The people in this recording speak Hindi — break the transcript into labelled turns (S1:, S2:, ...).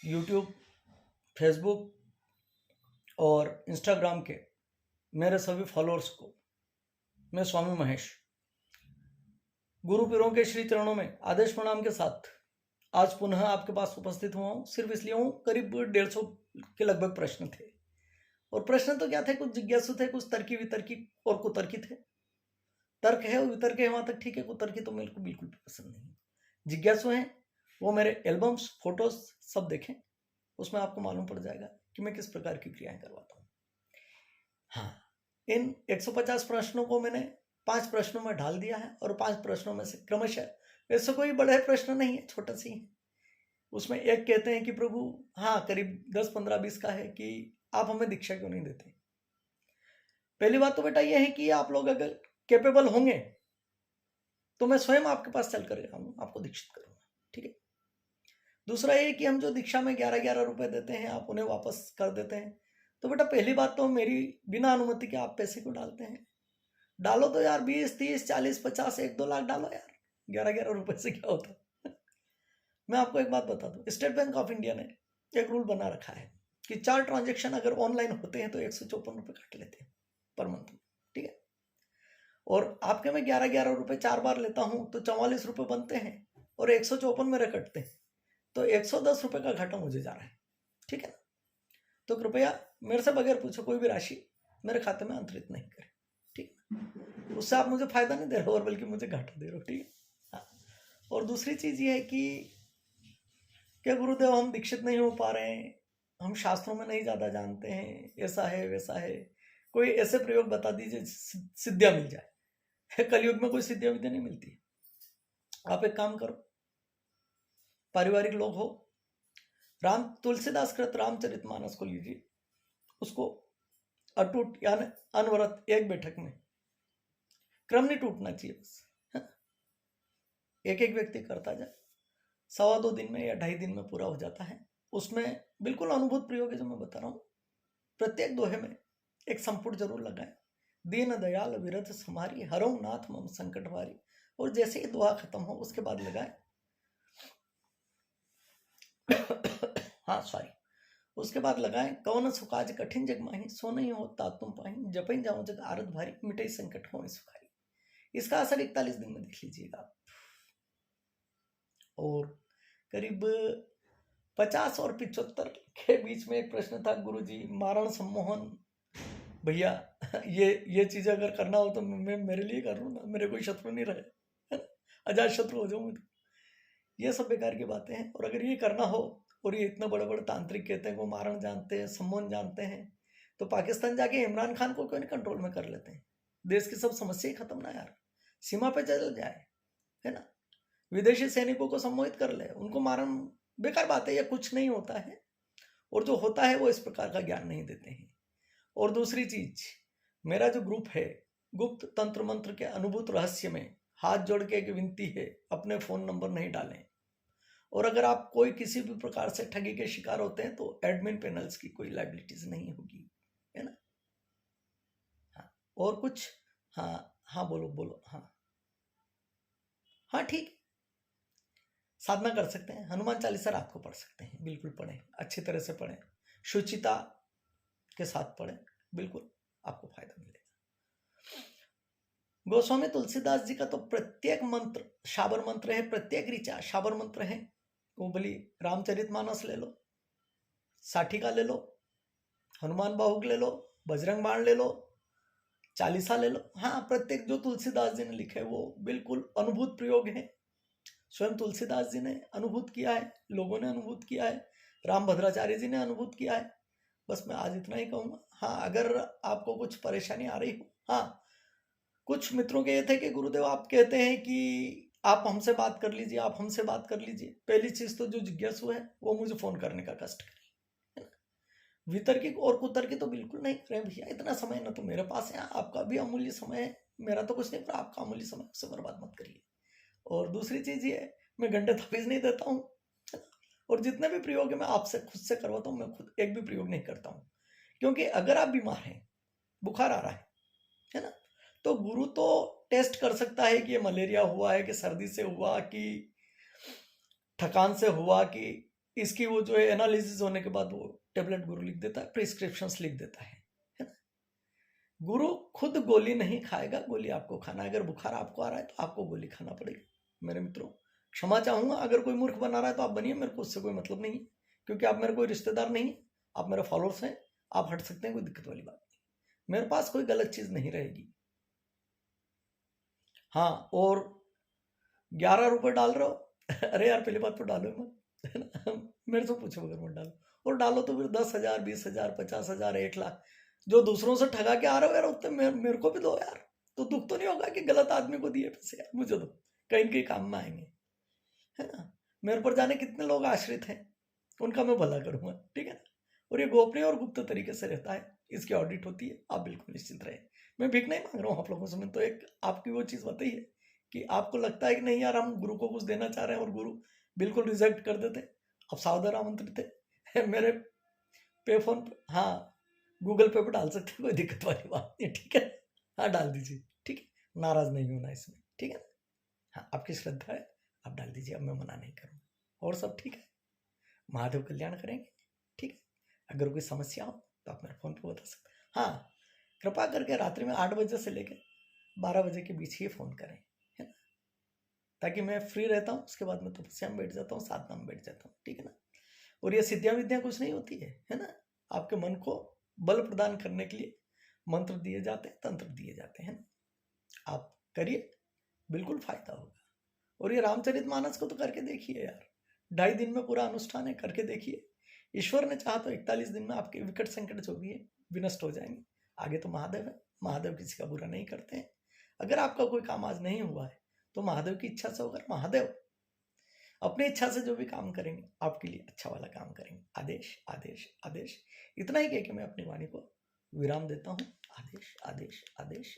S1: यूट्यूब, फेसबुक और इंस्टाग्राम के मेरे सभी फॉलोअर्स को मैं स्वामी महेश गुरु पीरों के श्री चरणों में आदेश प्रणाम के साथ आज पुनः आपके पास उपस्थित हुआ हूँ। सिर्फ इसलिए हूँ, करीब 150 के लगभग प्रश्न थे और प्रश्न तो क्या थे, कुछ जिज्ञासु थे, कुछ तर्की वितर्की और कुतर्की थे। तर्क है और वितर्क है वहां तक ठीक है, कुतर्की तो मेरे को बिल्कुल भी पसंद नहीं। जिज्ञासु हैं वो मेरे एल्बम्स, फोटोज सब देखें, उसमें आपको मालूम पड़ जाएगा कि मैं किस प्रकार की क्रियाएं करवाता हूँ। हाँ, इन 150 प्रश्नों को मैंने 5 प्रश्नों में ढाल दिया है और 5 प्रश्नों में से क्रमशः, ऐसे कोई बड़े प्रश्न नहीं है, छोटा सी है। उसमें एक कहते हैं कि प्रभु, हाँ करीब 10, 15, 20 का है कि आप हमें दीक्षा क्यों नहीं देते। पहली बात तो बेटा यह है कि आप लोग अगर कैपेबल होंगे तो मैं स्वयं आपके पास चल कर आपको दीक्षित करूंगा, ठीक है। दूसरा ये कि हम जो दीक्षा में 11-11 रुपए देते हैं, आप उन्हें वापस कर देते हैं। तो बेटा पहली बात तो मेरी बिना अनुमति के आप पैसे क्यों डालते हैं? डालो तो यार 20, 30, 40, 50, 1-2 लाख डालो यार, 11-11 रुपए से क्या होता। मैं आपको एक बात बता दूं, स्टेट बैंक ऑफ इंडिया ने एक रूल बना रखा है कि 4 ट्रांजेक्शन अगर ऑनलाइन होते हैं तो 154 रुपए काट लेते हैं पर मंथ में, ठीक है। और आपके में 11-11 रुपए 4 बार लेता हूं तो 44 रुपए बनते हैं और 154 मेरे कटते हैं, तो 110 रुपए का घाटा मुझे जा रहा है, ठीक है ना। तो कृपया मेरे से बगैर पूछो कोई भी राशि मेरे खाते में अंतरित नहीं करें, ठीक है। उससे आप मुझे फायदा नहीं दे रहे हो और बल्कि मुझे घाटा दे रहे हो, ठीक है। हाँ, और दूसरी चीज ये है कि क्या गुरुदेव हम दीक्षित नहीं हो पा रहे हैं, हम शास्त्रों में नहीं ज्यादा जानते हैं, ऐसा है वैसा है, कोई ऐसे प्रयोग बता दीजिए सिद्धियां मिल जाए। कलयुग में कोई सिद्धियां विद्या नहीं मिलती। आप एक काम करो, पारिवारिक लोग हो, राम तुलसीदास कृत रामचरितमानस को लीजिए, उसको अटूट यानी अनवरत एक बैठक में, क्रम नहीं टूटना चाहिए, बस एक एक व्यक्ति करता जाए, 1.25 दिन में या 2.5 दिन में पूरा हो जाता है। उसमें बिल्कुल अनुभूत प्रयोग है जो मैं बता रहा हूँ। प्रत्येक दोहे में एक संपुट जरूर लगाए, दीन दयाल विरथ समारी हरौ नाथ मम संकट भारी, और जैसे ही दुआ खत्म हो उसके बाद लगाए हाँ सॉरी, उसके बाद लगाएं, कौन सुकाज कठिन जग माही सो नहीं हो तात तुम पाही, जपई जाओ जग आरत भारी मिटई संकट हो सुखारी। इसका असर 41 दिन में देख लीजिएगा आप। और करीब 50 और 75 के बीच में एक प्रश्न था, गुरुजी मारण सम्मोहन, भैया ये चीज अगर करना हो तो मैं मेरे लिए कर लूँ ना, मेरे कोई शत्रु नहीं रहे, है ना, अजात शत्रु हो जाऊँ। ये सब बेकार की बातें हैं। और अगर ये करना हो, और ये इतने बड़े बड़े तांत्रिक कहते हैं वो मारण जानते हैं, सम्मोहन जानते हैं, तो पाकिस्तान जाके इमरान खान को क्यों नहीं कंट्रोल में कर लेते हैं? देश की सब समस्या ही खत्म ना यार, सीमा पे चल जाए, है ना। विदेशी सैनिकों को सम्मोहित कर ले, उनको मारण, बेकार बात है, ये कुछ नहीं होता है। और जो होता है वो इस प्रकार का ज्ञान नहीं देते हैं। और दूसरी चीज, मेरा जो ग्रुप है, गुप्त तंत्र मंत्र के अनुभूत रहस्य में हाथ जोड़ के एक विनती है, अपने फोन नंबर नहीं डालें। और अगर आप कोई किसी भी प्रकार से ठगी के शिकार होते हैं तो एडमिन पैनल्स की कोई लाइबिलिटीज नहीं होगी, है ना। हाँ, और कुछ? हाँ हाँ, बोलो बोलो। हाँ हाँ, ठीक, साधना कर सकते हैं, हनुमान चालीसा रात को पढ़ सकते हैं, बिल्कुल पढ़ें, अच्छी तरह से पढ़ें, शुचिता के साथ पढ़ें, बिल्कुल आपको फायदा मिलेगा। गोस्वामी तुलसीदास जी का तो प्रत्येक मंत्र शाबर मंत्र है, प्रत्येक ऋचा शाबर मंत्र है। वो बोली रामचरितमानस ले लो, साठिका ले लो, हनुमान बाहुक ले लो, बजरंग बाण ले लो, चालीसा ले लो। हाँ, प्रत्येक जो तुलसीदास जी ने लिखे वो बिल्कुल अनुभूत प्रयोग है, स्वयं तुलसीदास जी ने अनुभूत किया है, लोगों ने अनुभूत किया है, राम भद्राचार्य जी ने अनुभूत किया है। बस मैं आज इतना ही कहूँगा। हाँ, अगर आपको कुछ परेशानी आ रही हो, हाँ, कुछ मित्रों के ये थे कि गुरुदेव आप कहते हैं कि आप हमसे बात कर लीजिए, आप हमसे बात कर लीजिए। पहली चीज तो जो जिज्ञासु है वो मुझे फोन करने का कष्ट करे, है ना। वितर्किक और कुतर्किक तो बिल्कुल नहीं करें भैया, इतना समय ना तो मेरे पास है, आपका भी अमूल्य समय है, मेरा तो कुछ नहीं, पर आपका अमूल्य समय उससे बर्बाद मत करिए। और दूसरी चीज ये, मैं घंटे तफीज नहीं देता हूँ, और जितने भी प्रयोग है मैं आपसे खुद से करवाता हूँ, मैं खुद एक भी प्रयोग नहीं करता हूँ। क्योंकि अगर आप बीमार हैं, बुखार आ रहा है ना, तो गुरु तो टेस्ट कर सकता है कि ये मलेरिया हुआ है, कि सर्दी से हुआ, कि थकान से हुआ, कि इसकी वो जो है एनालिसिस होने के बाद वो टेबलेट गुरु लिख देता है, प्रिस्क्रिप्शंस लिख देता है ना। गुरु खुद गोली नहीं खाएगा, गोली आपको खाना है। अगर बुखार आपको आ रहा है तो आपको गोली खाना पड़ेगी। मेरे मित्रों, क्षमा चाहूंगा अगर कोई मूर्ख बना रहा है तो आप बनिए, मेरे को उससे कोई मतलब नहीं है, क्योंकि आप मेरे कोई रिश्तेदार नहीं है, आप मेरे फॉलोअर्स हैं, आप हट सकते हैं, कोई दिक्कत वाली बात नहीं। मेरे पास कोई गलत चीज नहीं रहेगी। हाँ, और 11 रुपए डाल रहे हो अरे यार पहली बात तो डालो मत, है ना। मेरे से पूछो अगर मत डालो, और डालो तो फिर 10,000, 20,000, 50,000, 1 लाख जो दूसरों से ठगा के आ रहे हो यार, उतने मेरे को भी दो यार। तो दुख तो नहीं होगा कि गलत आदमी को दिए पैसे, यार मुझे दो, कहीं कहीं काम में आएंगे, है ना। मेरे पर जाने कितने लोग आश्रित हैं, उनका मैं भला करूंगा, ठीक है ना। और ये गोपनीय और गुप्त तरीके से रहता है, इसकी ऑडिट होती है, आप बिल्कुल निश्चिंत रहे। मैं भीख नहीं मांग रहा हूँ आप लोगों से, मैं तो एक आपकी वो चीज़ बताई है कि आपको लगता है कि नहीं यार हम गुरु को कुछ देना चाह रहे हैं और गुरु बिल्कुल रिजेक्ट कर देते, आप सावधान आमंत्रित थे मेरे पे फोन पे, हाँ गूगल पे डाल सकते हैं, कोई दिक्कत वाली बात नहीं, ठीक है। हाँ डाल दीजिए, ठीक है, नाराज नहीं होना इसमें, ठीक है। हाँ आपकी श्रद्धा है, आप डाल दीजिए, अब मैं मना नहीं करूँगा, और सब ठीक है, महादेव कल्याण करेंगे, ठीक है। अगर कोई समस्या हो तो आप मेरे फ़ोन पे बता सकते हैं। हाँ, कृपा करके रात्रि में 8 बजे से लेकर 12 बजे के बीच ही फ़ोन करें, है ना, ताकि मैं फ्री रहता हूँ, उसके बाद मैं तपस्या में बैठ जाता हूँ, साधना में बैठ जाता हूँ, ठीक है ना। और ये सिद्धियाँ विद्या कुछ नहीं होती है ना। आपके मन को बल प्रदान करने के लिए मंत्र दिए जाते हैं, तंत्र दिए जाते हैं ना। आप करिए, बिल्कुल फायदा होगा। और ये रामचरितमानस को तो करके देखिए यार, 2.5 दिन में पूरा अनुष्ठान है, करके देखिए। ईश्वर ने चाहा तो 41 दिन में आपके विकट संकट जो भी है विनष्ट हो जाएंगे। आगे तो महादेव है, महादेव किसी का बुरा नहीं करते हैं। अगर आपका कोई काम आज नहीं हुआ है तो महादेव की इच्छा से होगा, महादेव अपनी इच्छा से जो भी काम करेंगे आपके लिए अच्छा वाला काम करेंगे। आदेश आदेश आदेश, इतना ही कह के मैं अपनी वाणी को विराम देता हूँ। आदेश आदेश आदेश।